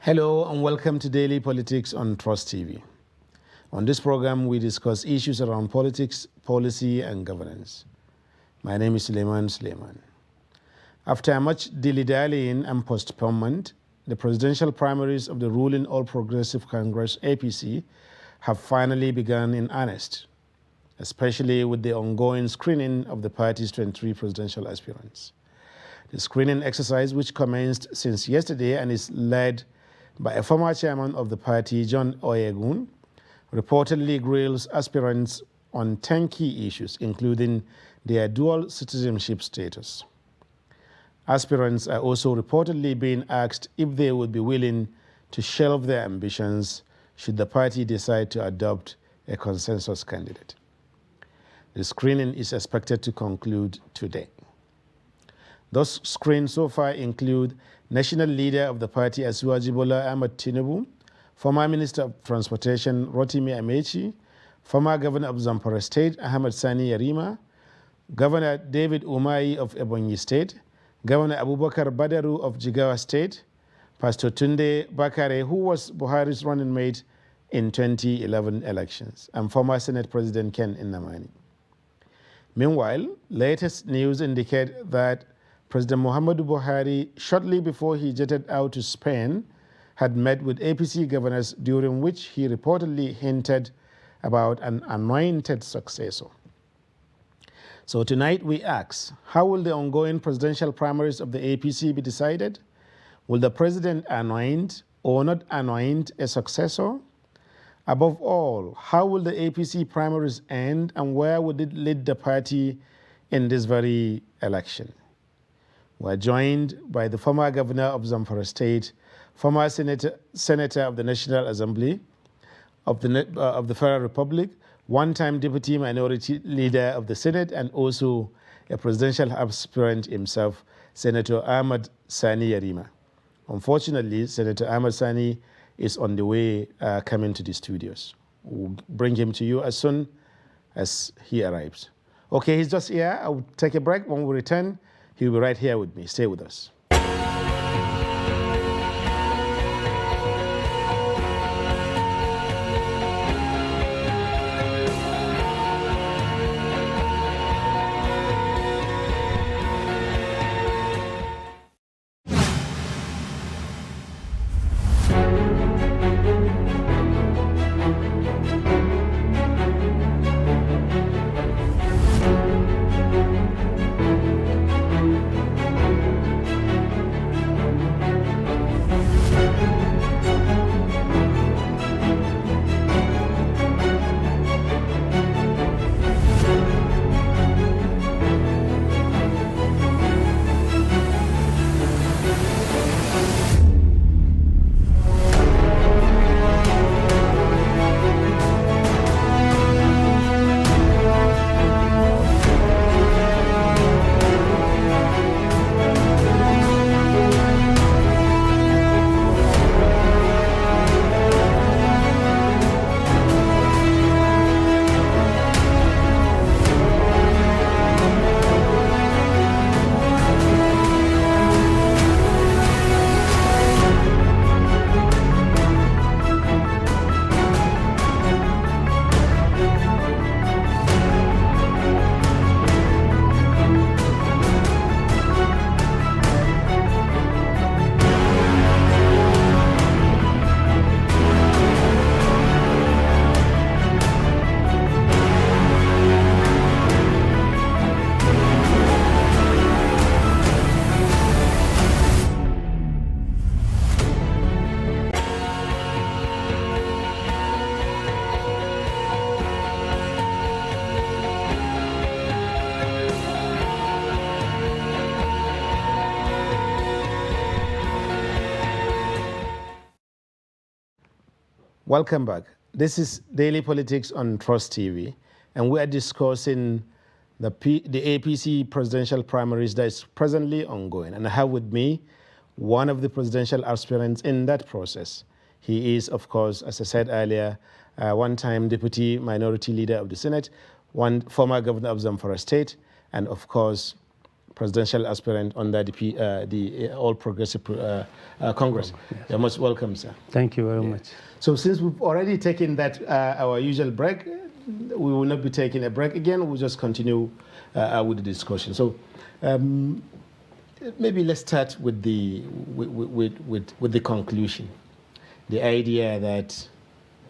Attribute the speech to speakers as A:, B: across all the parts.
A: Hello and welcome to Daily Politics on Trust TV. On this program, we discuss issues around politics, policy, and governance. My name is Suleiman. After much dilly-dallying and postponement, the presidential primaries of the ruling All Progressive Congress, APC, have finally begun in earnest, especially with the ongoing screening of the party's 23 presidential aspirants. The screening exercise, which commenced since yesterday and is led by a former chairman of the party, John Oyegun, reportedly grills aspirants on 10 key issues, including their dual citizenship status. Aspirants are also reportedly being asked if they would be willing to shelve their ambitions should the party decide to adopt a consensus candidate. The screening is expected to conclude today. Those screened so far include national leader of the party, Asiwaju Bola Ahmed Tinubu, former Minister of Transportation, Rotimi Amechi, former Governor of Zamfara State, Ahmed Sani Yarima, Governor David Umahi of Ebonyi State, Governor Abubakar Badaru of Jigawa State, Pastor Tunde Bakare, who was Buhari's running mate in 2011 elections, and former Senate President Ken Nnamani. Meanwhile, latest news indicate that President Muhammadu Buhari, shortly before he jetted out to Spain, had met with APC governors, during which he reportedly hinted about an anointed successor. So tonight we ask, how will the ongoing presidential primaries of the APC be decided? Will the president anoint or not anoint a successor? Above all, how will the APC primaries end, and where would it lead the party in this very election? We're joined by the former governor of Zamfara State, former senator of the National Assembly of the Federal Republic, one-time deputy minority leader of the Senate, and also a presidential aspirant himself, Senator Ahmed Sani Yarima. Unfortunately, Senator Ahmed Sani is on the way coming to the studios. We'll bring him to you as soon as he arrives. Okay, he's just here. I'll take a break. When we return, he'll be right here with me. Stay with us. Welcome back. This is Daily Politics on Trust TV, and we are discussing the APC presidential primaries that is presently ongoing. And I have with me one of the presidential aspirants in that process. He is, of course, as I said earlier, one-time deputy minority leader of the Senate, one former governor of Zamfara State, and of course, presidential aspirant under the All Progressive Congress.
B: Yes.
A: You're most welcome, sir.
B: Thank you very much.
A: So since we've already taken that our usual break, we will not be taking a break again. We'll just continue with the discussion. So maybe let's start with the conclusion. The idea that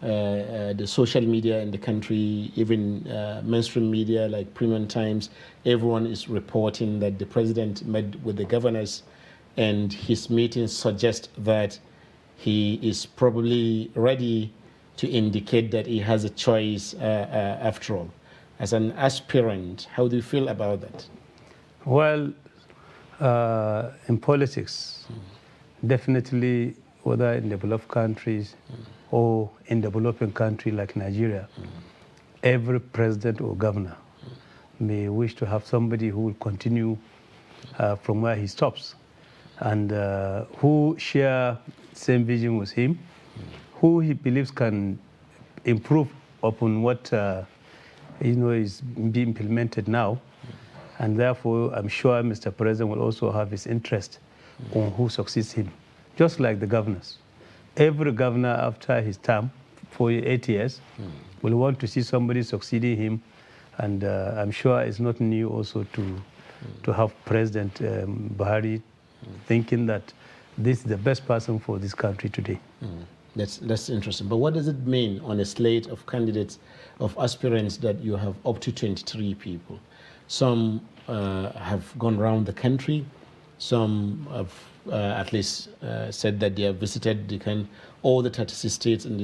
A: the social media in the country, even mainstream media like Premium Times, everyone is reporting that the president met with the governors, and his meetings suggest that he is probably ready to indicate that he has a choice after all. As an aspirant, how do you feel about that?
B: Well, in politics, definitely, whether in developed countries or in developing country like Nigeria, every president or governor may wish to have somebody who will continue from where he stops, and who share same vision with him, who he believes can improve upon what is being implemented now. And therefore, I'm sure Mr. President will also have his interest on who succeeds him, just like the governors. Every governor after his term, for 8 years, will want to see somebody succeeding him. And I'm sure it's not new also to have President Buhari thinking that this is the best person for this country today.
A: That's interesting. But what does it mean on a slate of candidates, of aspirants, that you have up to 23 people? Some have gone around the country. Some have at least said that they have visited all the 36 states in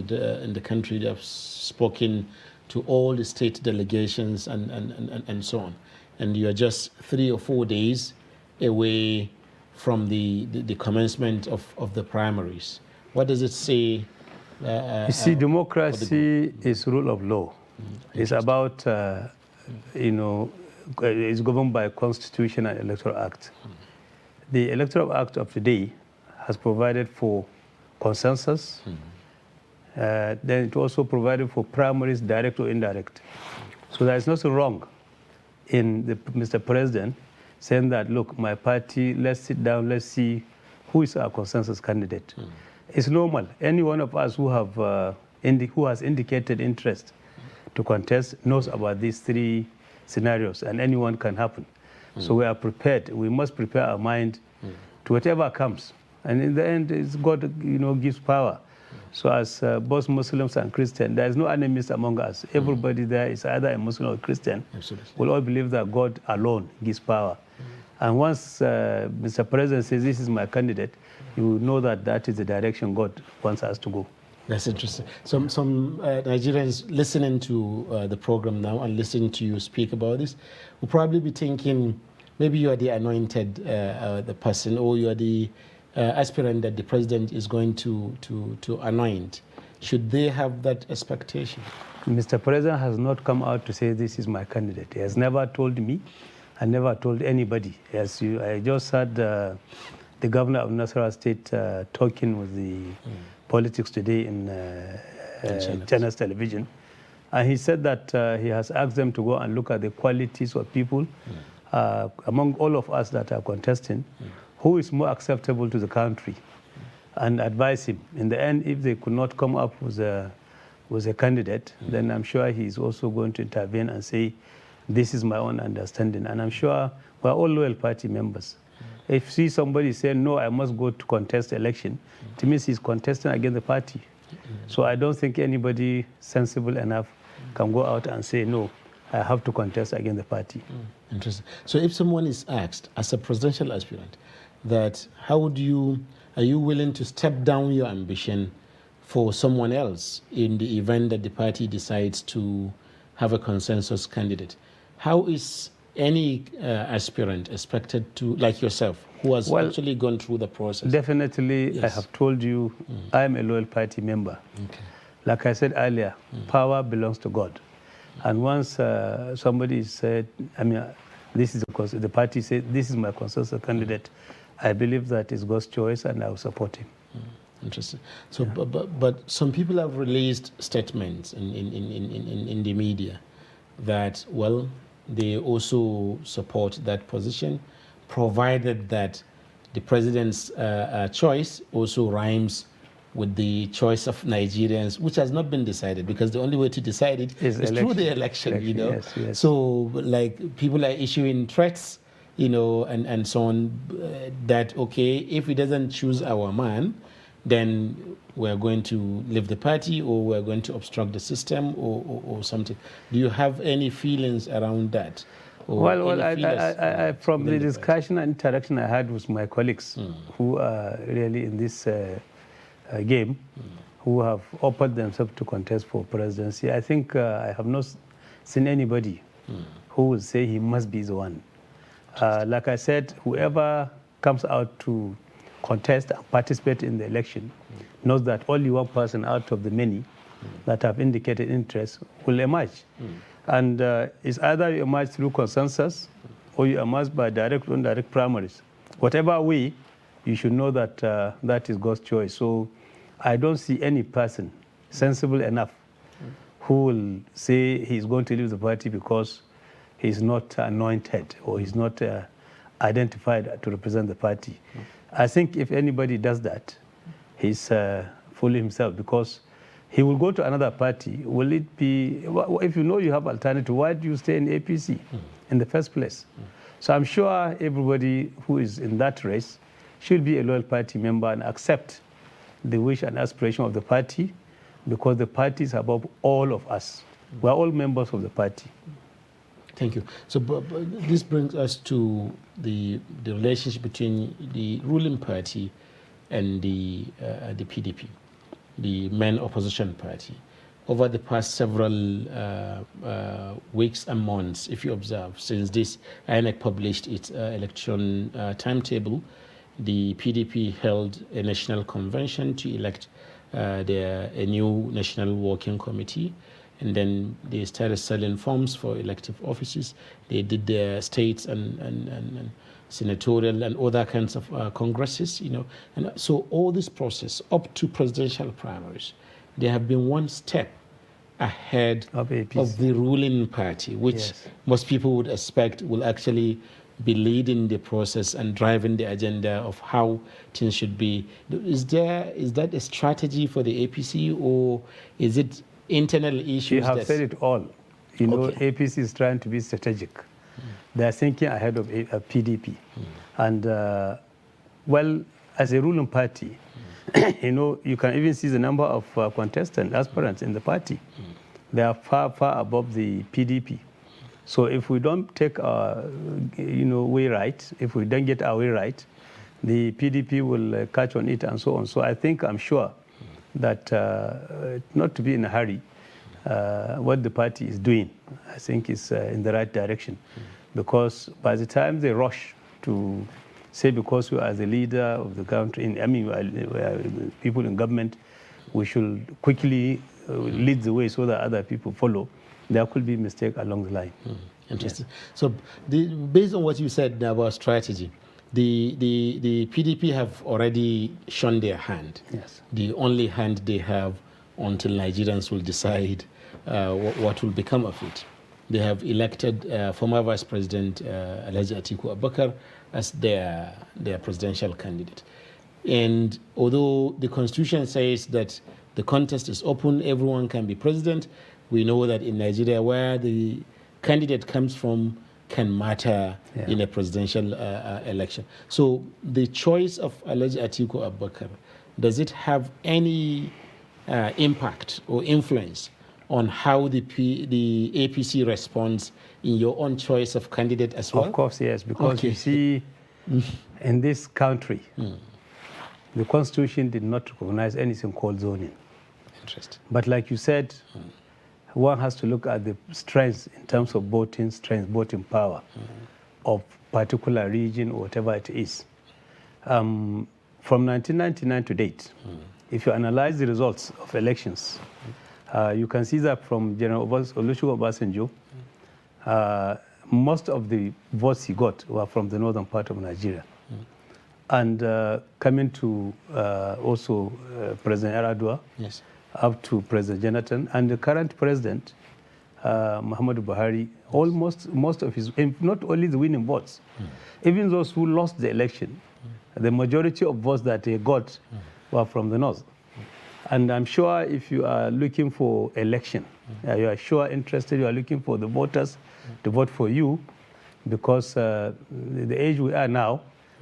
A: the country. They have spoken to all the state delegations and so on. And you are just 3 or 4 days away from the commencement of the primaries. What does it say?
B: You see, democracy is rule of law. It's about, it's governed by Constitution and Electoral Act. The Electoral Act of today has provided for consensus. Then it also provided for primaries, direct or indirect. So there is nothing wrong in Mr. President saying that, look, my party, let's sit down, let's see who is our consensus candidate. It's normal. Any one of us who has indicated interest to contest knows about these 3 scenarios, and anyone can happen. So we are prepared. We must prepare our mind to whatever comes. And in the end, it's God, gives power. So as both Muslims and Christians, there is no enemies among us. Everybody there is either a Muslim or a Christian.
A: Absolutely.
B: We all believe that God alone gives power. And once Mr. President says, this is my candidate, you will know that that is the direction God wants us to go.
A: That's interesting. Some Nigerians listening to the program now and listening to you speak about this will probably be thinking, maybe you are the anointed the person, or you are the aspirant that the president is going to anoint. Should they have that expectation?
B: Mr. President has not come out to say this is my candidate. He has never told me. I never told anybody. I just heard the governor of Nasarawa State talking with the politics today in Channels Television. And he said that he has asked them to go and look at the qualities of people among all of us that are contesting, who is more acceptable to the country, and advise him. In the end, if they could not come up with a candidate, then I'm sure he's also going to intervene and say, this is my own understanding. And I'm sure we're all loyal party members. If you see somebody saying, no, I must go to contest election, it means he's contesting against the party. So I don't think anybody sensible enough can go out and say, no, I have to contest against the party.
A: Interesting. So if someone is asked as a presidential aspirant that are you willing to step down your ambition for someone else in the event that the party decides to have a consensus candidate, how is any aspirant expected to, like yourself, who has actually gone through the process?
B: Definitely, yes. I have told you, I am a loyal party member. Okay. Like I said earlier, power belongs to God. And once somebody said, this is because the party said, this is my consensus candidate, I believe that is God's choice and I will support him.
A: Interesting. So, yeah. but some people have released statements in the media that, well, they also support that position, provided that the president's choice also rhymes with the choice of Nigerians, which has not been decided, because the only way to decide it is through the election, you know.
B: Yes, yes.
A: So, like, people are issuing threats, you know, and so on, that, okay, if he doesn't choose our man, then we're going to leave the party, or we're going to obstruct the system, or something. Do you have any feelings around that?
B: Well, I from the discussion and interaction I had with my colleagues who are really in this game, who have offered themselves to contest for presidency, I think I have not seen anybody who will say he must be the one. Like I said, whoever comes out to contest and participate in the election knows that only one person out of the many that have indicated interest will emerge. And it's either you emerge through consensus or you emerge by direct or indirect primaries. Whatever way, you should know that that is God's choice. So I don't see any person sensible enough who will say he's going to leave the party because he's not anointed or he's not identified to represent the party. I think if anybody does that, he's fooling himself, because he will go to another party. Will it be, if you know you have alternative, why do you stay in APC in the first place? So I'm sure everybody who is in that race should be a loyal party member and accept the wish and aspiration of the party, because the party is above all of us. We're all members of the party.
A: Thank you. So this brings us to the relationship between the ruling party and the PDP, the main opposition party. Over the past several weeks and months, if you observe, since this INEC published its election timetable, the PDP held a national convention to elect a new national working committee, and then they started selling forms for elective offices. They did their states and senatorial and other kinds of congresses, you know. And so all this process up to presidential primaries, they have been one step ahead of the ruling party, which most people would expect will actually be leading the process and driving the agenda of how things should be. Is that a strategy for the APC, or is it internal issues?
B: You have said it all. You know, APC is trying to be strategic. They are thinking ahead of PDP. And, well, as a ruling party, you know, you can even see the number of contestant aspirants in the party. They are far, far above the PDP. So if we don't take our, way right, if we don't get our way right, the PDP will catch on it and so on. So I'm sure that not to be in a hurry, what the party is doing, I think is in the right direction. Because by the time they rush to say, because we are the leader of the country, we are people in government, we should quickly lead the way so that other people follow, there could be mistake along the line.
A: Interesting. Yes. So based on what you said about strategy, the PDP have already shown their hand.
B: Yes.
A: The only hand they have until Nigerians will decide what will become of it. They have elected former Vice President Alhaji Atiku Abubakar as their presidential candidate. And although the Constitution says that the contest is open, everyone can be president, we know that in Nigeria, where the candidate comes from can matter in a presidential election. So the choice of Alhaji Atiku Abubakar, does it have any impact or influence on how the APC responds in your own choice of candidate as well?
B: Of course, yes, because you see, in this country, the Constitution did not recognize anything called zoning.
A: Interesting.
B: But like you said, one has to look at the strengths in terms of voting strength, voting power of particular region or whatever it is. From 1999 to date, if you analyze the results of elections, you can see that from General Olusegun Obasanjo, most of the votes he got were from the northern part of Nigeria. And coming to also President Yar'Adua, up to President Jonathan, and the current president, Muhammadu Buhari, most of his, not only the winning votes, even those who lost the election, the majority of votes that they got were from the north. And I'm sure if you are looking for election, you are sure interested, you are looking for the voters to vote for you, because the age we are now,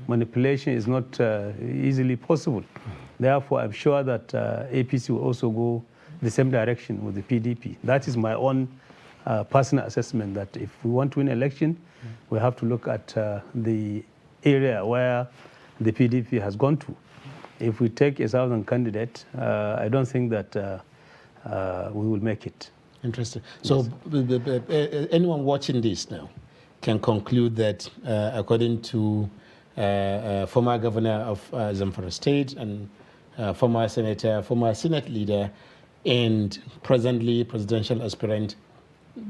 B: manipulation is not easily possible. Therefore, I'm sure that APC will also go the same direction with the PDP. That is my own personal assessment, that if we want to win election, we have to look at the area where the PDP has gone to. If we take a southern candidate, I don't think that we will make it.
A: Interesting. So anyone watching this now can conclude that according to former governor of Zamfara State and former senator, former Senate leader, and presently presidential aspirant,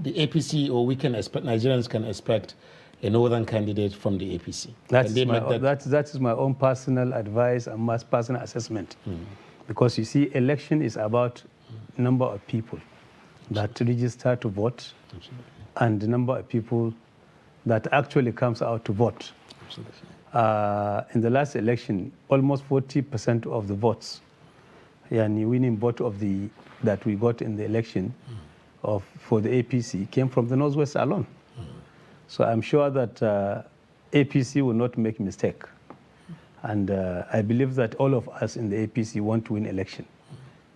A: the APC, or we can expect, Nigerians can expect a northern candidate from the APC.
B: That is my own personal advice and my personal assessment. Because you see, election is about number of people that register to vote.
A: Absolutely.
B: And the number of people that actually comes out to vote.
A: Absolutely.
B: In the last election, almost 40% of the votes, the winning vote that we got in the election for the APC came from the Northwest alone. So I'm sure that APC will not make mistake. And I believe that all of us in the APC want to win election,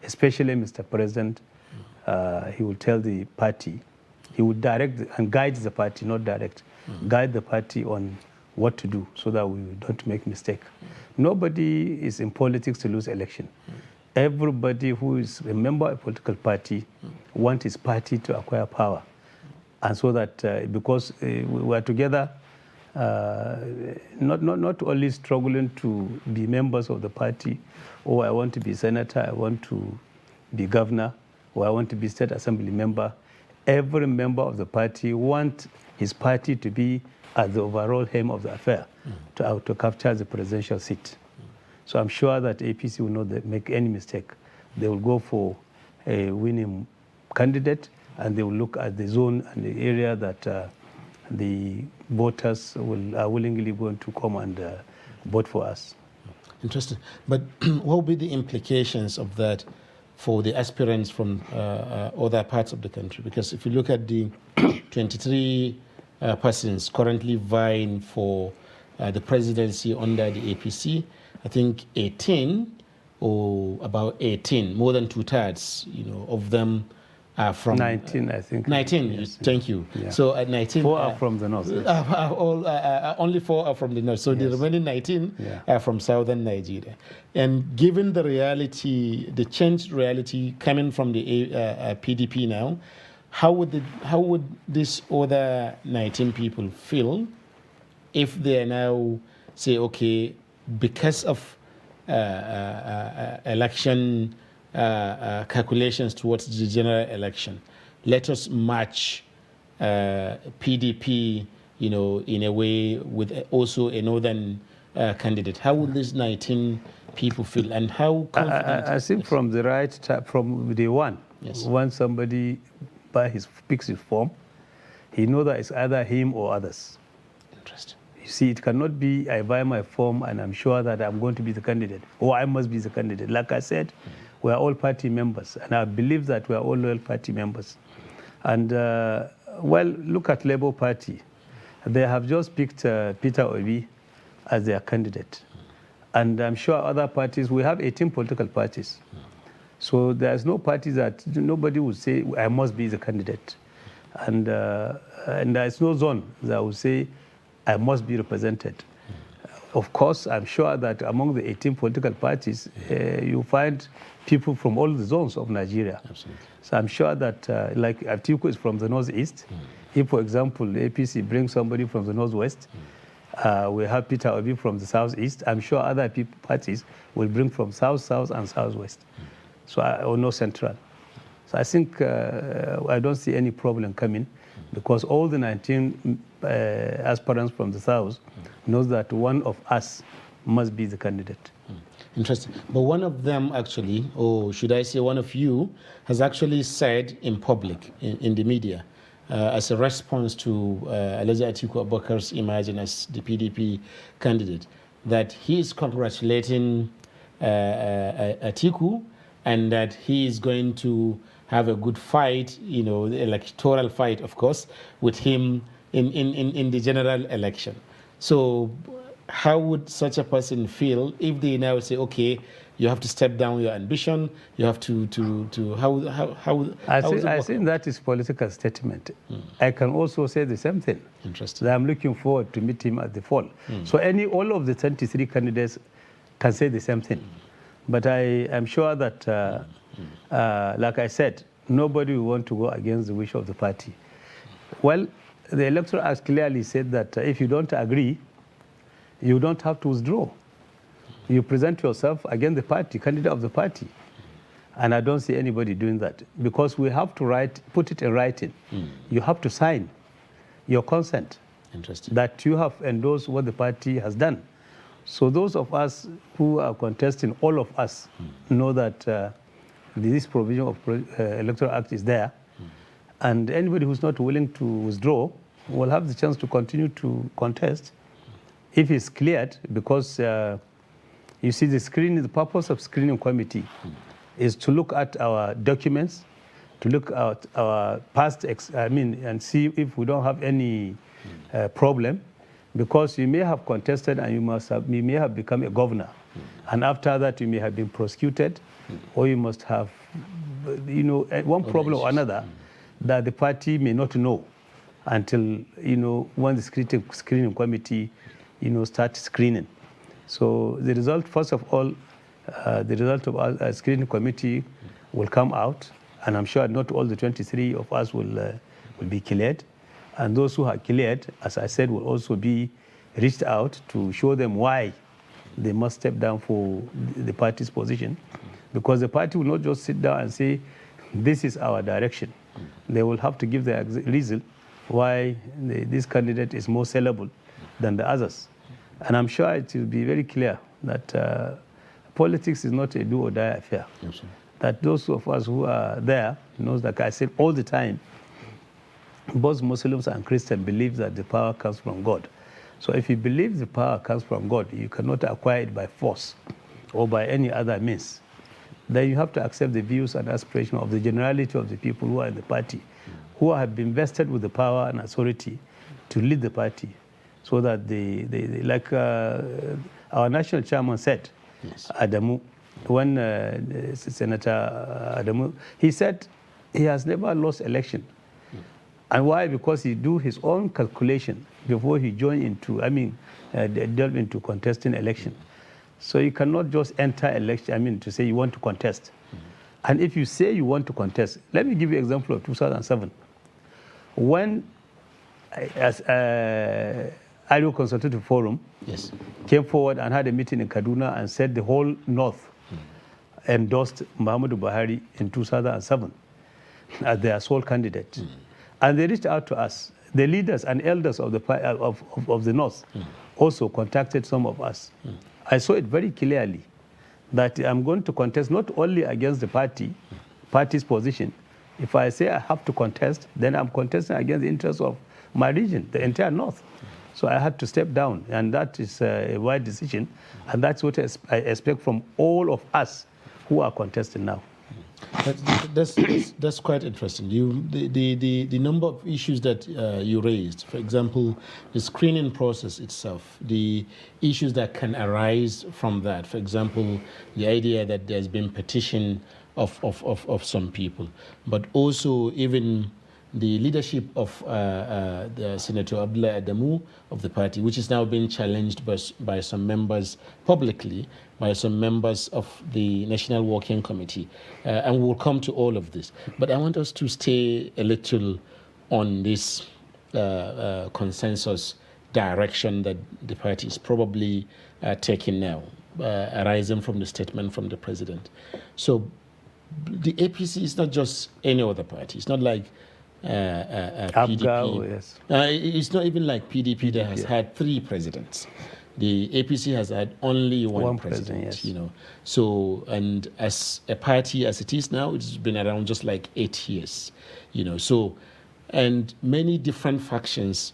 B: especially Mr. President. He will tell the party, he will direct and guide the party, not direct, guide the party on what to do so that we don't make mistake. Nobody is in politics to lose election. Everybody who is a member of a political party wants his party to acquire power. And so that because we are together, not only struggling to be members of the party, or I want to be senator, I want to be governor, or I want to be state assembly member. Every member of the party wants his party to be at the overall aim of the affair, to capture the presidential seat. So I'm sure that APC will not make any mistake. They will go for a winning candidate, and they will look at the zone and the area that the voters are willingly going to come and vote for us.
A: Interesting. But what will be the implications of that for the aspirants from other parts of the country? Because if you look at the 23 persons currently vying for the presidency under the APC, I think 18, or about 18, more than 2/3, of them are from
B: 19, I think.
A: 19.
B: Yes.
A: Thank you.
B: Yeah.
A: So at 19,
B: 4 are from the north.
A: only 4 are from the north. So the remaining 19
B: Yeah.
A: are from southern Nigeria. And given the reality, the changed reality coming from the PDP now, how would these other 19 people feel if they now say, okay, because of election calculations towards the general election, let us match PDP, in a way with also a northern candidate? How would these 19 people feel, and how confident?
B: I think from the from day one,
A: Yes.
B: when somebody picks his form, he knows that it's either him or others.
A: Interesting.
B: You see, it cannot be I buy my form and I'm sure that I'm going to be the candidate, or I must be the candidate. Like I said, we are all party members, and I believe that we are all loyal party members. And look at Labour Party. They have just picked Peter Obi as their candidate. And I'm sure other parties, we have 18 political parties. So there's no party that nobody would say, I must be the candidate. And there's no zone that would say, I must be represented. Of course, I'm sure that among the 18 political parties, you find people from all the zones of Nigeria.
A: Absolutely.
B: So I'm sure that, like Atiku is from the northeast. If, for example, the APC brings somebody from the northwest, we have Peter Obi from the southeast. I'm sure other parties will bring from south, and southwest. So, or no central. So I think I don't see any problem coming, because all the 19 aspirants from the south knows that one of us must be the candidate.
A: Interesting. But one of them actually, or should I say one of you, has actually said in public, in the media, as a response to Alhaji Atiku Abubakar's emergence as the PDP candidate, that he is congratulating Atiku and that he is going to have a good fight, the electoral fight, of course, with him in the general election. So how would such a person feel if they now say, okay, you have to step down your ambition, you have to
B: I think that is political statement. I can also say the same thing.
A: Interesting.
B: That I'm looking forward to meet him at the fall. So all of the 23 candidates can say the same thing. But I am sure that, like I said, nobody will want to go against the wish of the party. Well, the Electoral Act clearly said that if you don't agree, you don't have to withdraw. You present yourself against the party, candidate of the party. And I don't see anybody doing that because we have to put it in writing. You have to sign your consent.
A: Interesting. That
B: you have endorsed what the party has done. So those of us who are contesting, all of us know that this provision of Electoral Act is there. And anybody who's not willing to withdraw will have the chance to continue to contest if it's cleared, because you see the purpose of screening committee is to look at our documents, to look at our past, and see if we don't have any problem, because you may have contested and you may have become a governor, and after that you may have been prosecuted, or you must have, one problem or another that the party may not know until, when the screening committee, starts screening. So the result, first of all, the result of our screening committee will come out, and I'm sure not all the 23 of us will be cleared. And those who are cleared, as I said, will also be reached out to show them why they must step down for the party's position. Because the party will not just sit down and say, this is our direction. They will have to give the reason why this candidate is more sellable than the others. And I'm sure it will be very clear that politics is not a do or die affair. Yes, that those of us who are there knows, like I said all the time, both Muslims and Christians believe that the power comes from God. So if you believe the power comes from God, you cannot acquire it by force or by any other means. Then you have to accept the views and aspirations of the generality of the people who are in the party, who have been vested with the power and authority to lead the party, so that they like our national chairman said, yes, Adamu, when Senator Adamu, he said he has never lost election. And why? Because he do his own calculation before he join into, delve into contesting election. So you cannot just enter election, to say you want to contest. And if you say you want to contest, let me give you an example of 2007. When Arewa Consultative Forum, yes, came forward and had a meeting in Kaduna and said the whole North endorsed Muhammadu Buhari in 2007 as their sole candidate. And they reached out to us. The leaders and elders of the North also contacted some of us. I saw it very clearly that I'm going to contest not only against the party's position. If I say I have to contest, then I'm contesting against the interests of my region, the entire North. So I had to step down, and that is a wise decision, and that's what I expect from all of us who are contesting now.
A: That's quite interesting. The number of issues that you raised, for example, the screening process itself, the issues that can arise from that. For example, the idea that there's been petition of some people, but also even the leadership of the Senator Abdullah Adamu of the party, which is now being challenged by some members publicly, by some members of the National Working Committee. And we'll come to all of this. But I want us to stay a little on this consensus direction that the party is probably taking now, arising from the statement from the president. So the APC is not just any other party. It's not like PDP.
B: Yes.
A: It's not even like PDP that has had 3 presidents. The APC has had only one
B: president,
A: president,
B: yes.
A: So, and as a party as it is now, it's been around just like 8 years, So, and many different factions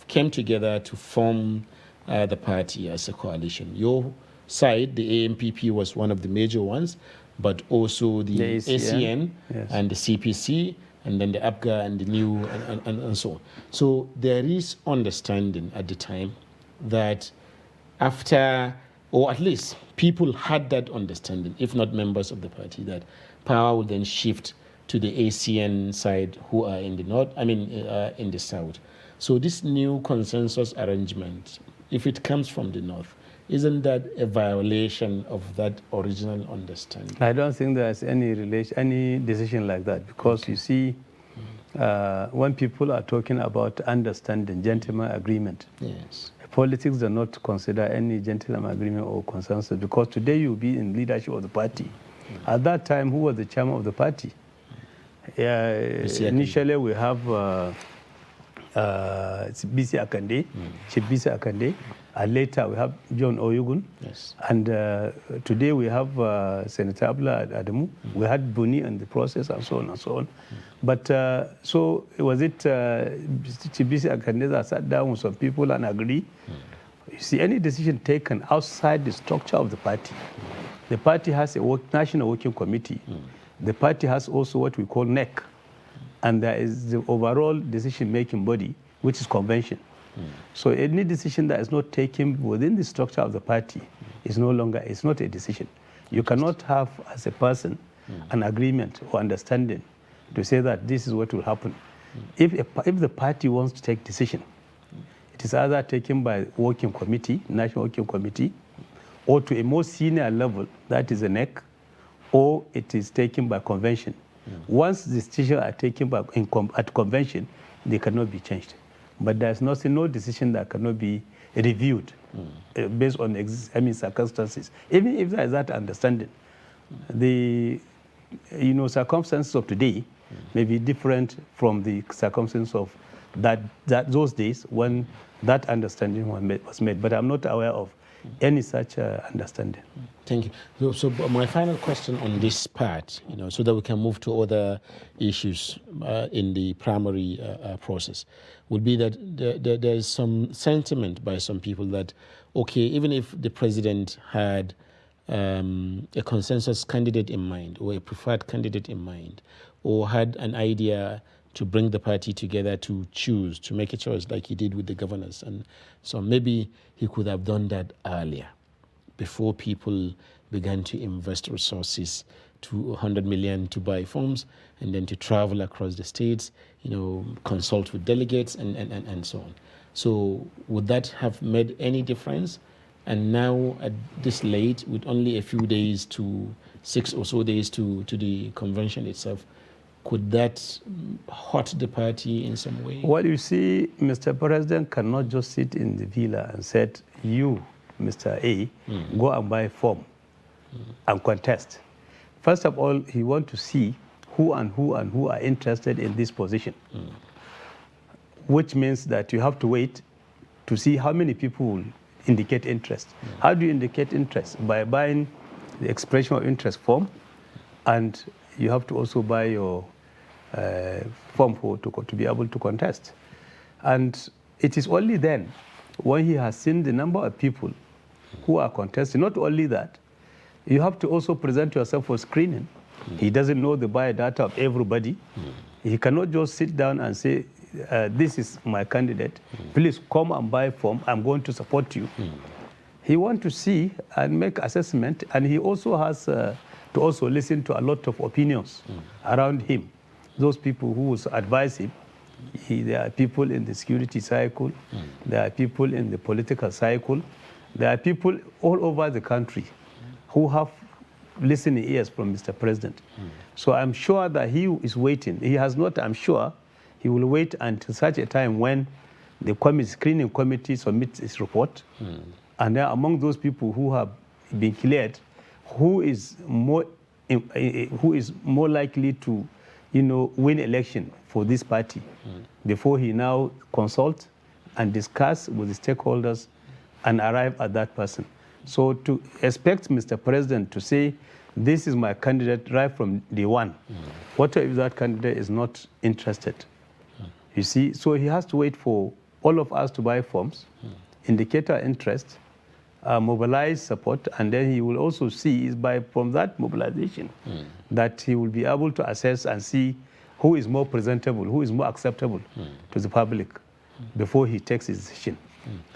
A: came together to form the party as a coalition. Your side, the AMPP, was one of the major ones, but also the ACN
B: yes.
A: and the CPC, and then the APGA and the new, and so on. So there is understanding at the time that after, or at least people had that understanding, if not members of the party, that power would then shift to the ACN side, who are in the north, in the south. So this new consensus arrangement, if it comes from the north, isn't that a violation of that original understanding?
B: I don't think there's any decision like that, because you see, when people are talking about understanding, gentleman agreement,
A: yes,
B: politics do not consider any gentleman agreement or consensus, because today you'll be in leadership of the party. At that time, who was the chairman of the party? Initially, we have BC Akande, Chief BC Akande, and later we have John Oyugun.
A: Yes.
B: And today we have Senator Abla Adamu. We had Buni in the process, and so on and so on. But so was it Chief BC Akande that sat down with some people and agreed? You see, any decision taken outside the structure of the party, the party has a national working committee. The party has also what we call NEC, and there is the overall decision-making body, which is convention. So any decision that is not taken within the structure of the party is it's not a decision. You cannot have, as a person, an agreement or understanding to say that this is what will happen. If the party wants to take decision, it is either taken by working committee, national working committee, or to a more senior level, that is a NEC, or it is taken by convention. Once the decisions are taken at convention, they cannot be changed. But there's no decision that cannot be reviewed based on circumstances. Even if there is that understanding, the circumstances of today may be different from the circumstances of those days when that understanding was made. But I'm not aware of any such understanding.
A: Thank you. So my final question on this part, so that we can move to other issues in the primary process, would be that there is some sentiment by some people that, okay, even if the president had a consensus candidate in mind or a preferred candidate in mind, or had an idea to bring the party together to make a choice like he did with the governors. And so maybe he could have done that earlier, before people began to invest resources, to 100 million to buy forms, and then to travel across the states, consult with delegates and so on. So would that have made any difference? And now at this late, with only a few days 6 or so days to the convention itself, could that hurt the party in some way?
B: Well, you see, Mr. President cannot just sit in the villa and say, you, Mr. A, go and buy a form and contest. First of all, he wants to see who are interested in this position, which means that you have to wait to see how many people will indicate interest. How do you indicate interest? By buying the expression of interest form, and you have to also buy your form to be able to contest. And it is only then, when he has seen the number of people who are contesting, not only that, you have to also present yourself for screening. He doesn't know the biodata of everybody. He cannot just sit down and say, this is my candidate, please come and buy a form, I'm going to support you. He wants to see and make assessment, and he also has to also listen to a lot of opinions around him. Those people who will advise him, there are people in the security cycle, there are people in the political cycle, there are people all over the country who have listening ears from Mr. President. So I'm sure that he is waiting. He has not, I'm sure, he will wait until such a time when the screening committee submits its report. And then among those people who have been cleared, who is more likely to, win election for this party, before he now consult and discuss with the stakeholders and arrive at that person. So to expect Mr. President to say, this is my candidate right from day one, what if that candidate is not interested? You see, so he has to wait for all of us to buy forms, indicate our interest, mobilize support, and then he will also see is from that mobilization that he will be able to assess and see who is more presentable, who is more acceptable to the public before he takes his decision.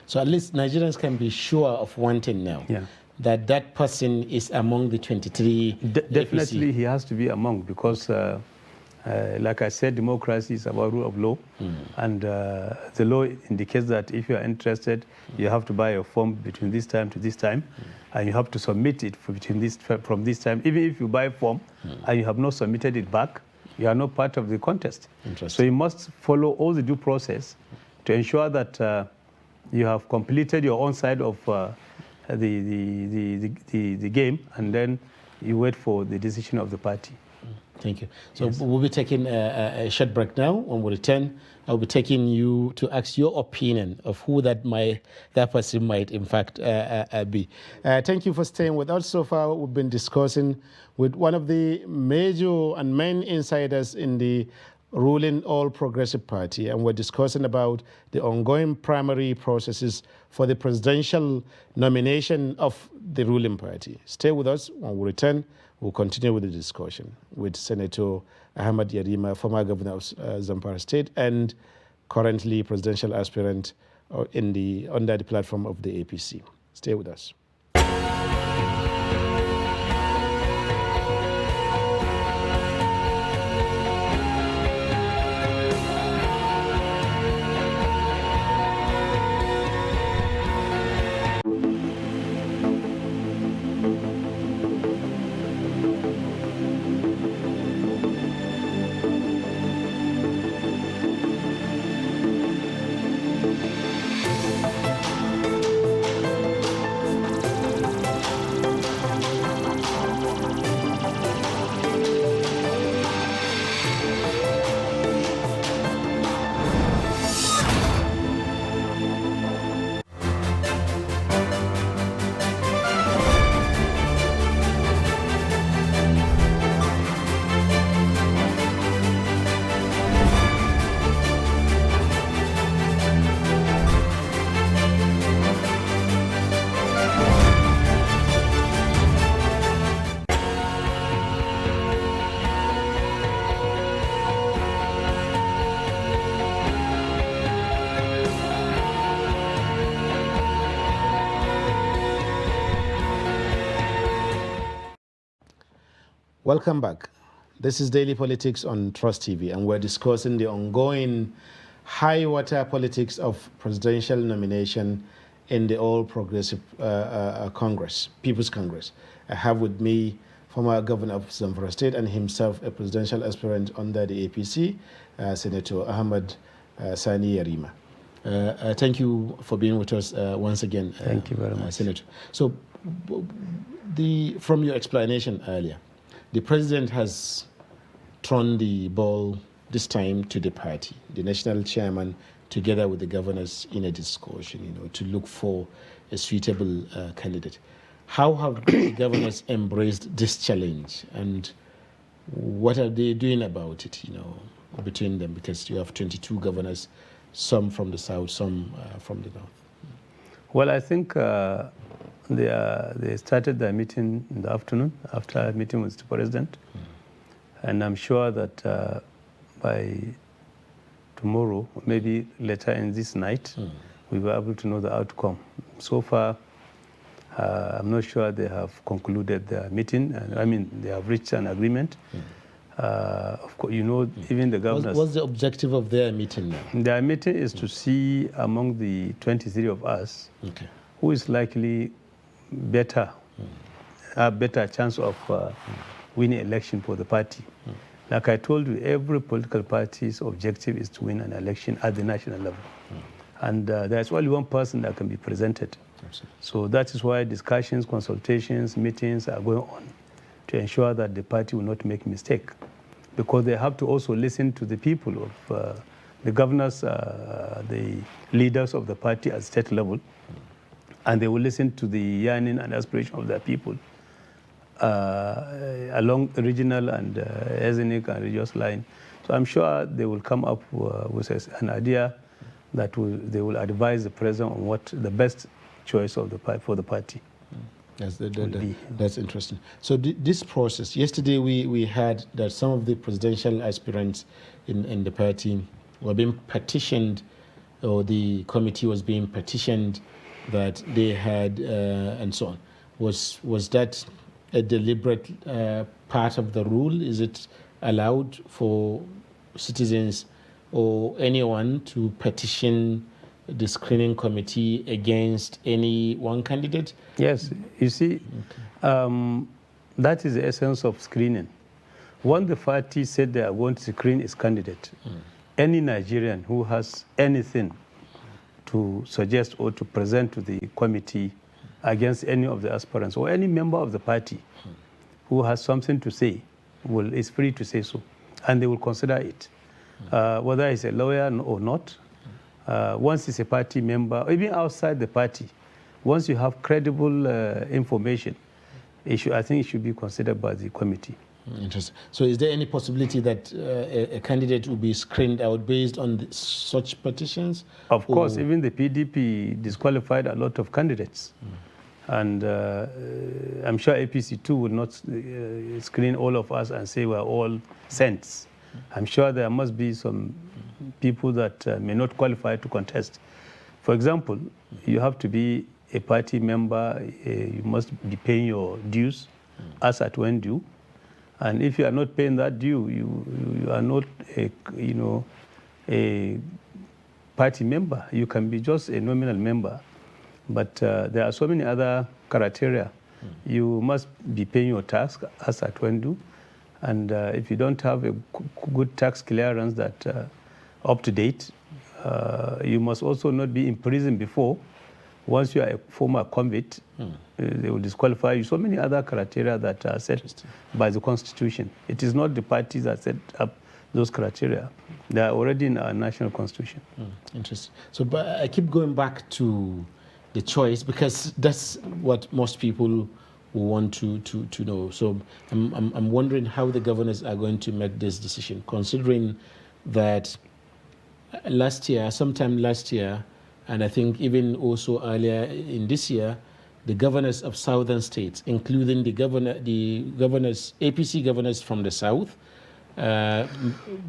A: So at least Nigerians can be sure of one thing now, that that person is among the 23
B: Definitely
A: APC.
B: he has to be among, because like I said, democracy is about rule of law, and the law indicates that if you are interested, you have to buy a form between this time to this time, and you have to submit it from this time. Even if you buy a form and you have not submitted it back, you are not part of the contest. So you must follow all the due process to ensure that you have completed your own side of the game, and then you wait for the decision of the party.
A: Thank you. So we'll be taking a short break now. When we return, I'll be taking you to ask your opinion of who that person might in fact be. Thank you for staying with us. So far, we've been discussing with one of the major and main insiders in the ruling All Progressive Party, and we're discussing about the ongoing primary processes for the presidential nomination of the ruling party. Stay with us. When we return, we'll continue with the discussion with Senator Ahmad Yarima, former governor of Zamfara State and currently presidential aspirant under the platform of the APC. Stay with us. Welcome back. This is Daily Politics on Trust TV, and we're discussing the ongoing high water politics of presidential nomination in the All Progressive Congress, People's Congress. I have with me former governor of Zamfara State and himself a presidential aspirant under the APC, Senator Ahmad Sani Yarima. Thank you for being with us once again.
B: Thank you very much,
A: Senator. So, from your explanation earlier, the president has thrown the ball this time to the party, the national chairman, together with the governors in a discussion, to look for a suitable candidate. How have the governors embraced this challenge, and what are they doing about it, between them? Because you have 22 governors, some from the south, some from the north.
B: Well, I think they started their meeting in the afternoon after a meeting with the president. And I'm sure that by tomorrow, maybe later in this night, we'll be able to know the outcome. So far, I'm not sure they have concluded their meeting. They have reached an agreement. Of course, even the governors.
A: What's the objective of their meeting now?
B: Their meeting is to see among the 23 of us who is likely a better chance of winning election for the party. Like I told you, every political party's objective is to win an election at the national level. And there's only one person that can be presented. Absolutely. So that is why discussions, consultations, meetings are going on to ensure that the party will not make mistake. Because they have to also listen to the people of the governors, the leaders of the party at state level, and they will listen to the yearning and aspiration of their people along regional and ethnic and religious line. So I'm sure they will come up with an idea that they will advise the president on what the best choice of for the party.
A: That's interesting. So this process, yesterday we heard that some of the presidential aspirants in the party were being petitioned, or the committee was being petitioned that they had, and so on. Was that a deliberate part of the rule? Is it allowed for citizens or anyone to petition the screening committee against any one candidate?
B: Yes, you see, that is the essence of screening. When the party said they are going to screen its candidate, any Nigerian who has anything to suggest or to present to the committee against any of the aspirants, or any member of the party who has something to say, is free to say so, and they will consider it. Whether he's a lawyer or not, once he's a party member, or even outside the party, once you have credible information, I think it should be considered by the committee.
A: Interesting. So is there any possibility that a candidate will be screened out based on such petitions?
B: Of course, even the PDP disqualified a lot of candidates. And I'm sure APC too will not screen all of us and say we're all saints. I'm sure there must be some people that may not qualify to contest. For example, you have to be a party member, you must be paying your dues as at when due. And if you are not paying that due, you are not a party member. You can be just a nominal member. But there are so many other criteria. You must be paying your tax as at when due. And if you don't have a good tax clearance that up to date, you must also not be in prison before. Once you are a former convict, they will disqualify you. So many other criteria that are set by the Constitution. It is not the parties that set up those criteria. They are already in our national Constitution.
A: Interesting. So, but I keep going back to the choice because that's what most people want to know. So I'm wondering how the governors are going to make this decision, considering that sometime last year, and I think even also earlier in this year, the governors of southern states, including the APC governors from the south,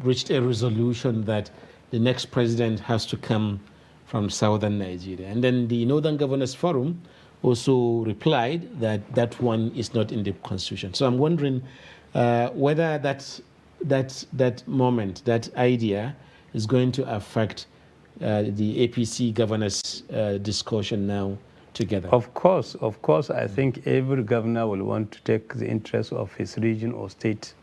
A: reached a resolution that the next president has to come from southern Nigeria. And then the Northern Governors Forum also replied that that one is not in the Constitution. So I'm wondering whether that moment, that idea, is going to affect the APC governors' discussion now together.
B: Of course, I think every governor will want to take the interests of his region or state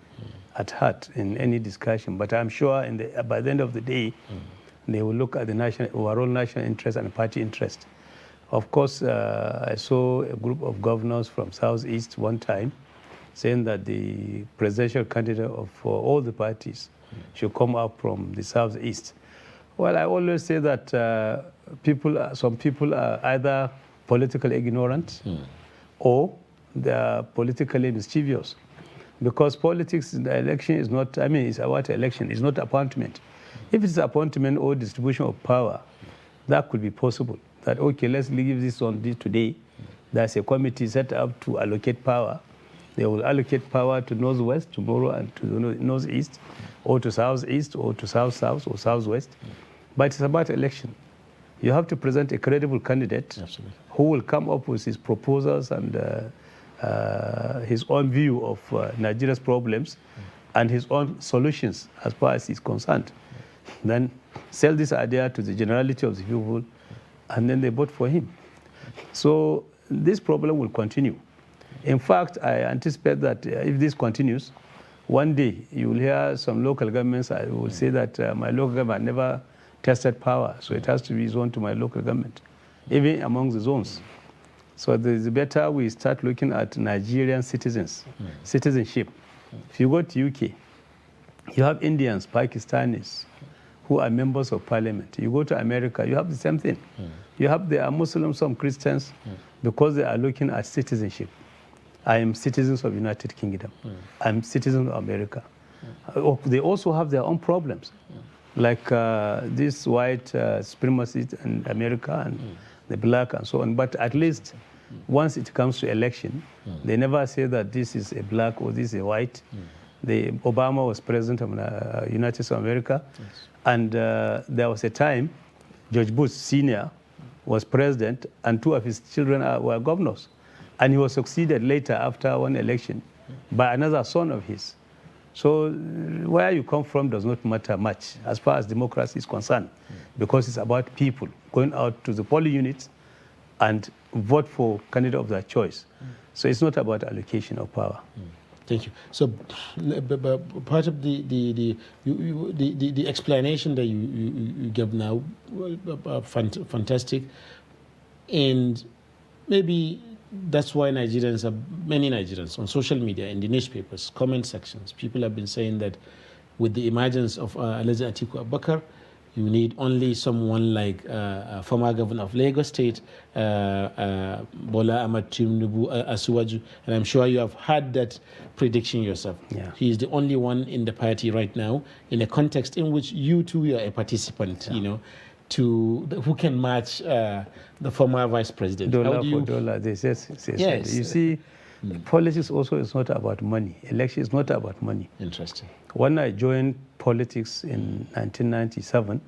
B: at heart in any discussion. But I'm sure by the end of the day, they will look at the overall national interest and party interest. Of course, I saw a group of governors from Southeast one time saying that the presidential candidate for all the parties should come up from the Southeast. Well, I always say that some people are either politically ignorant or they are politically mischievous. Because politics in the election is not, it's about election, it's not appointment. If it's appointment or distribution of power, that could be possible. That, okay, let's leave this on this today. There's a committee set up to allocate power. They will allocate power to Northwest tomorrow and to the Northeast, or to Southeast, or to South-South, or Southwest. But it's about election. You have to present a credible candidate who will come up with his proposals and his own view of Nigeria's problems and his own solutions as far as he's concerned. Then sell this idea to the generality of the people, and then they vote for him. So this problem will continue. In fact, I anticipate that if this continues, one day you will hear some local governments will say that my local government never tested power, so it has to be zoned to my local government, even among the zones. So the better we start looking at Nigerian citizens, citizenship. If you go to UK, you have Indians, Pakistanis, who are members of parliament. You go to America, you have the same thing. You have there are Muslims, some Christians, because they are looking at citizenship. I am citizens of United Kingdom. I'm citizen of America. They also have their own problems, like this white supremacy in America and the black and so on. But at least once it comes to election, they never say that this is a black or this is a white. Obama was president of the United States of America, and there was a time George Bush Sr. was president, and two of his children were governors. And he was succeeded later after one election by another son of his. So where you come from does not matter much as far as democracy is concerned, because it's about people going out to the polling units and vote for candidate of their choice. So it's not about allocation of power.
A: Thank you. So, part of the explanation that you gave now, fantastic, and maybe that's why many Nigerians on social media, in the newspapers, comment sections, people have been saying that with the emergence of Alhaji Atiku Abubakar, you need only someone like former governor of Lagos State, Bola Ahmed Tinubu Asiwaju, and I'm sure you have heard that prediction yourself.
B: Yeah.
A: He is the only one in the party right now, in a context in which you too are a participant, who can match the former vice president.
B: Dollar for dollar, they say.
A: Yes.
B: You see, politics also is not about money. Election is not about money.
A: Interesting.
B: When I joined politics in 1997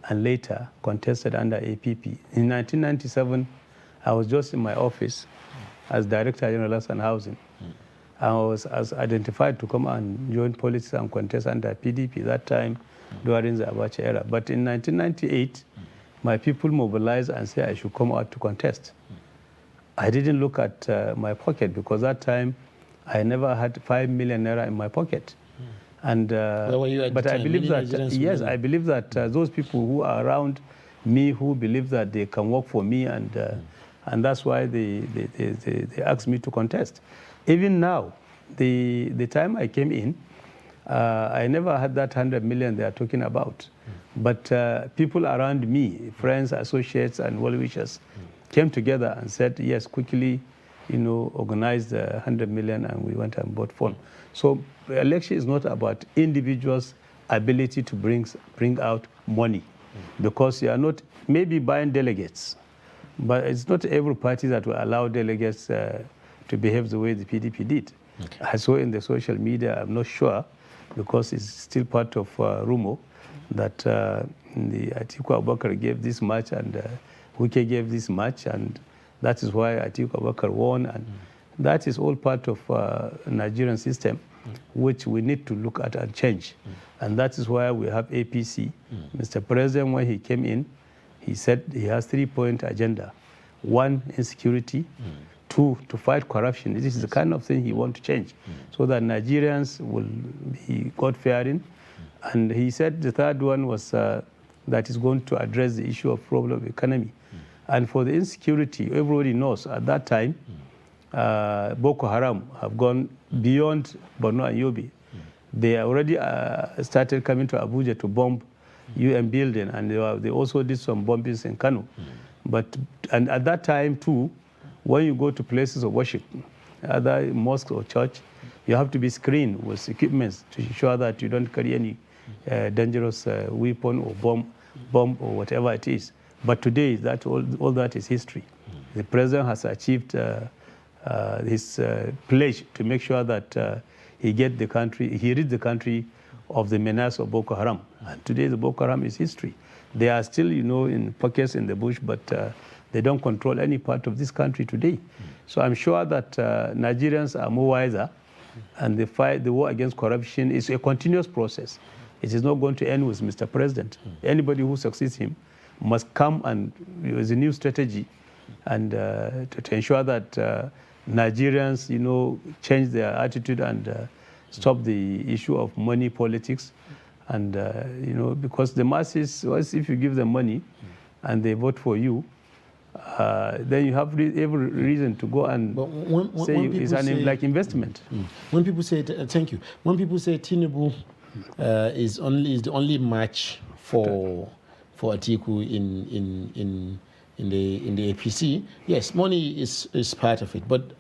B: and later contested under APP, in 1997, I was just in my office as Director General and Housing. I was identified to come and join politics and contest under PDP that time during the Abacha era. But in 1998, my people mobilized and said I should come out to contest. I didn't look at my pocket because that time I never had 5 million naira in my pocket. And
A: where were you at
B: but
A: the
B: I
A: time?
B: believe
A: Many
B: that
A: Nigerians
B: yes,
A: were.
B: I believe that those people who are around me who believe that they can work for me and that's why they asked me to contest. Even now, the time I came in, I never had that 100 million they are talking about. But people around me, friends, associates, and well-wishers, came together and said, yes, quickly, organize the 100 million, and we went and bought phone. So the election is not about individuals' ability to bring out money, because you are not maybe buying delegates, but it's not every party that will allow delegates to behave the way the PDP did. Okay. I saw in the social media, I'm not sure, because it's still part of rumor, that the Atiku Abubakar gave this much and Wike gave this much, and that is why Atiku Abubakar won. And that is all part of Nigerian system, which we need to look at and change. And that is why we have APC. Mr. President, when he came in, he said he has 3-point agenda. 1, insecurity. 2, to fight corruption. This is the kind of thing he wants to change, so that Nigerians will be God-fearing. And he said the third one was that is going to address the issue of problem of economy. And for the insecurity, everybody knows at that time, Boko Haram have gone beyond Borno and Yobe. They already started coming to Abuja to bomb UN building, and they also did some bombings in Kano. And at that time too, when you go to places of worship, either mosque or church, you have to be screened with equipment to ensure that you don't carry any dangerous weapon or bomb or whatever it is. But today, all that is history. The president has achieved his pledge to make sure that he rid the country of the menace of Boko Haram. And today, the Boko Haram is history. They are still, in pockets in the bush, but they don't control any part of this country today. So I'm sure that Nigerians are more wiser, and the war against corruption is a continuous process. It is not going to end with Mr. President. Anybody who succeeds him must come and with a new strategy and to ensure that Nigerians, change their attitude and stop the issue of money politics. And, because the masses, if you give them money and they vote for you, then you have every reason to go and
A: when
B: say it's like investment.
A: When people say, thank you, when people say Tinubu is the only match for Atiku in the APC. Yes, money is part of it, but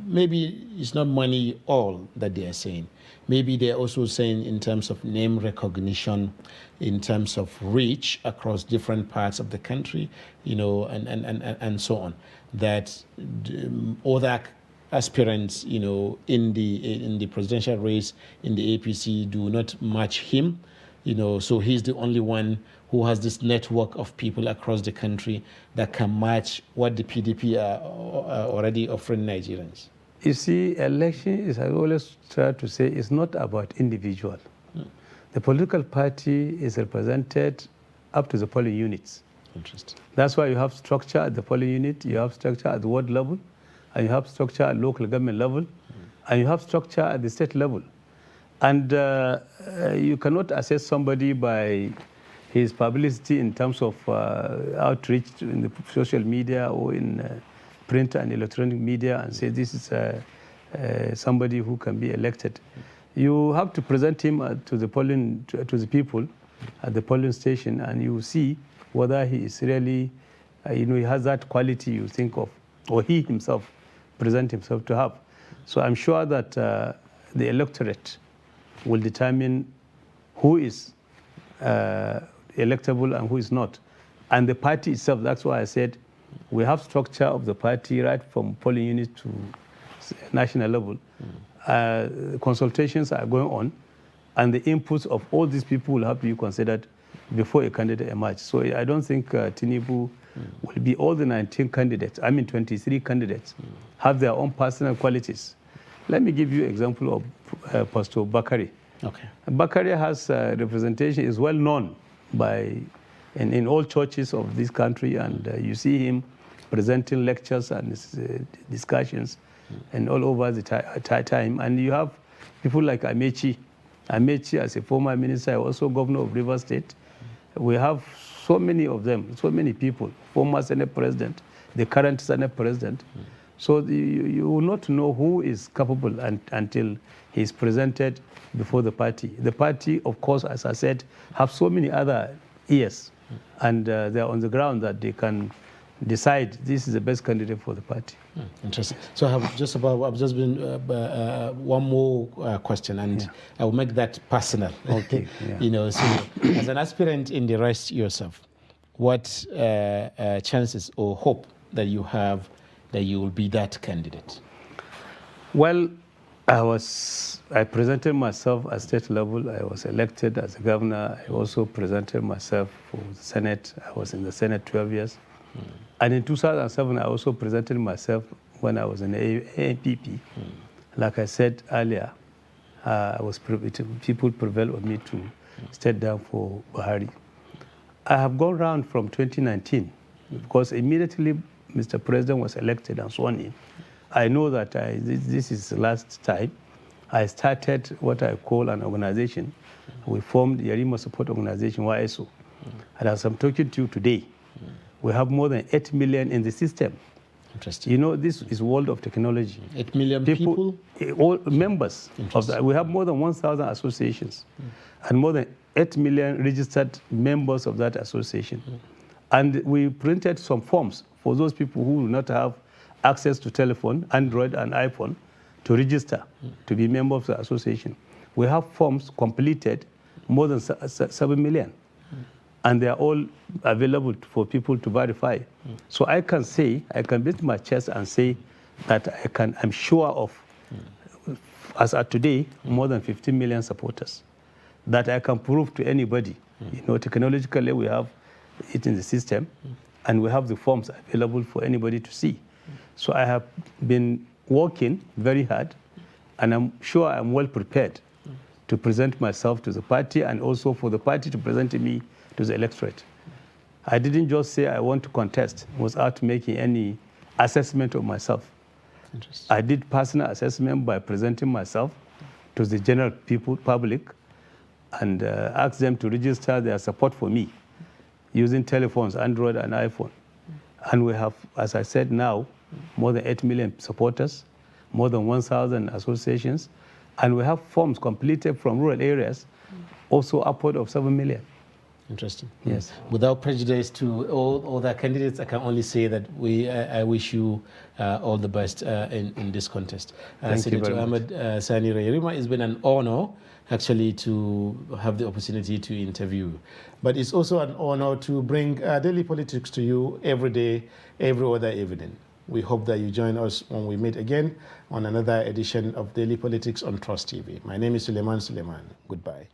A: maybe it's not money all that they are saying. Maybe they're also saying in terms of name recognition, in terms of reach across different parts of the country, and so on, that other aspirants, in the presidential race in the APC do not match him, so he's the only one who has this network of people across the country that can match what the PDP are already offering Nigerians.
B: You see, election is, I always try to say, it's not about individual. The political party is represented up to the polling units.
A: Interesting.
B: That's why you have structure at the polling unit, you have structure at the ward level, and you have structure at local government level, and you have structure at the state level. And you cannot assess somebody by his publicity in terms of outreach in the social media or in print and electronic media and say this is somebody who can be elected. You have to present him to the polling, to the people at the polling station, and you see whether he is really, he has that quality you think of, or he himself present himself to have. So I'm sure that the electorate will determine who is electable and who is not. And the party itself, that's why I said we have structure of the party right from polling unit to national level. Consultations are going on, and the inputs of all these people will have to be considered before a candidate emerges. So I don't think Tinubu will be all the 19 candidates, 23 candidates, have their own personal qualities. Let me give you an example of Pastor Bakari.
A: Okay.
B: Bakari has representation, is well known in all churches of this country, and you see him presenting lectures and discussions and all over the time. And you have people like Amechi. Amechi, as a former minister, also governor of Rivers State. We have so many of them, so many people, former Senate president, the current Senate president. So you will not know who is capable until he is presented before the party. The party, of course, as I said, have so many other ears, and they are on the ground that they can decide this is the best candidate for the party.
A: Interesting. So I've just been one more question, and I will make that personal.
B: Okay. Yeah.
A: So as an aspirant in the race yourself, what chances or hope that you have that you will be that candidate?
B: Well, I presented myself at state level. I was elected as a governor. I also presented myself for the Senate. I was in the Senate 12 years. And in 2007, I also presented myself when I was in the APP. Like I said earlier, people prevailed on me to step down for Buhari. I have gone around from 2019 because immediately Mr. President was elected and sworn in. I know that this is the last time. I started what I call an organization. We formed the Yarima Support Organization, YSO. And as I'm talking to you today, we have more than 8 million in the system.
A: Interesting.
B: This is world of technology.
A: 8 million people?
B: All members of that. We have more than 1,000 associations and more than 8 million registered members of that association. And we printed some forms for those people who will not have access to telephone, Android and iPhone, to register to be members of the association. We have forms completed, more than 7 million. And they are all available for people to verify. So I can beat my chest and say that I'm sure of, as of today, more than 15 million supporters, that I can prove to anybody. Technologically, we have it in the system, and we have the forms available for anybody to see. So I have been working very hard, and I'm sure I'm well prepared to present myself to the party, and also for the party to present me to the electorate. I didn't just say I want to contest without making any assessment of myself. I did personal assessment by presenting myself to the general public, and asked them to register their support for me using telephones, Android and iPhone. And we have, as I said now, more than 8 million supporters, more than 1,000 associations, And we have forms completed from rural areas, also upward of 7 million.
A: Interesting.
B: Yes.
A: Without prejudice to all the candidates, I can only say that I wish you all the best in this contest.
B: Thank you
A: Senator
B: very
A: Ahmed Sani Rayerima, it's been an honor actually to have the opportunity to interview. But it's also an honor to bring daily politics to you every day, every other evening. We hope that you join us when we meet again on another edition of Daily Politics on Trust TV. My name is Suleiman Suleiman. Goodbye.